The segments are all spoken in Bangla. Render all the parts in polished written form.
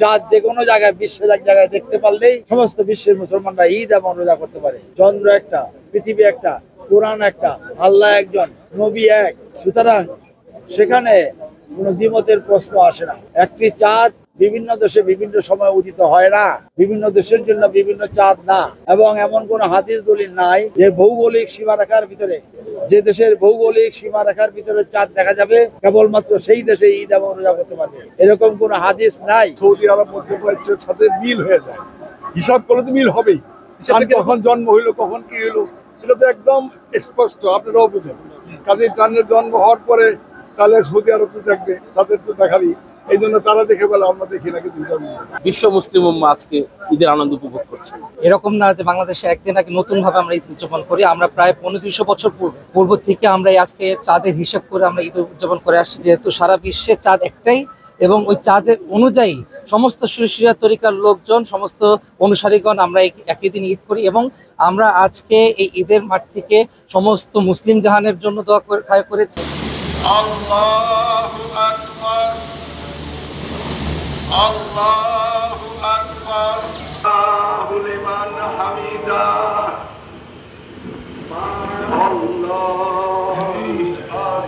চাঁদ যে কোনো জায়গায়, বিশ্বের এক জায়গায় দেখতে পারলেই সমস্ত বিশ্বের মুসলমানরা ঈদ এবং রোজা করতে পারে। চন্দ্র একটা, পৃথিবী একটা, কোরআন একটা, আল্লাহ একজন, নবী এক। সুতরাং সেখানে কোনো দ্বিমতের প্রশ্ন আসে না। একটি চাঁদ বিভিন্ন দেশে বিভিন্ন সময় উদিত হয় না, বিভিন্ন দেশের জন্য বিভিন্ন চাঁদ না। এবং এমন কোন হাদিস দলিল নাই যে ভৌগোলিক সীমারেখার ভিতরে, যে দেশের ভৌগোলিক সীমারেখার ভিতরে চাঁদ দেখা যাবে কেবলমাত্র সেই দেশে ঈদ এবং রোজা করতে পারবে, এরকম কোন হাদিস নাই। সৌদি আরব মধ্যপ্রাচ্যের সাথে মিল হয়ে যায়, হিসাব করলে তো মিল হবেই। চাঁদ কখন জন্ম হইলো, কখন কি হইলো, এটা তো একদম স্পষ্ট, আপনারাও বুঝেন। কাজে চাঁদের জন্ম হওয়ার পরে তাহলে সৌদি আরব তো দেখবে, তাদের তো দেখারই, এই জন্য তারা দেখে বলে আমরা দেখি না। কিন্তু বিশ্ব মুসলিম উম্মাহ আজকে ঈদের আনন্দ উপভোগ করছে। এরকম না যে বাংলাদেশে একদিন আগে নতুন ভাবে আমরা ঈদ উদযাপন করি। আমরা প্রায় 1500 বছর পূর্ব থেকে আমরা আজকে চাঁদের হিসাব করে আমরা ঈদ উদযাপন করে আসছি, যেহেতু সারা বিশ্বে চাঁদ একটাই এবং ওই চাঁদের অনুযায়ী সমস্ত শিয়া তরিকার লোকজন, সমস্ত অনুসারীগণ আমরা একই দিন ঈদ করি। এবং আমরা আজকে এই ঈদের মাঠ থেকে সমস্ত মুসলিম জাহানের জন্য দোয়া করেছি। আল্লাহু আকবার, আল্লাহু আকবার, আল্লাহু লিমান হামিদা, আল্লাহু আকবার।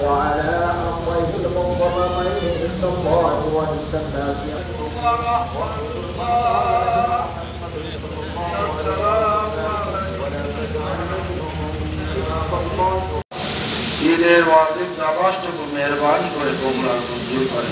وعلى أمريه المنظمين بالله والتنافي ঈদের ওয়াজিব নামাজটুকু মেহরবানি করে তোমরা মঞ্জুর করে।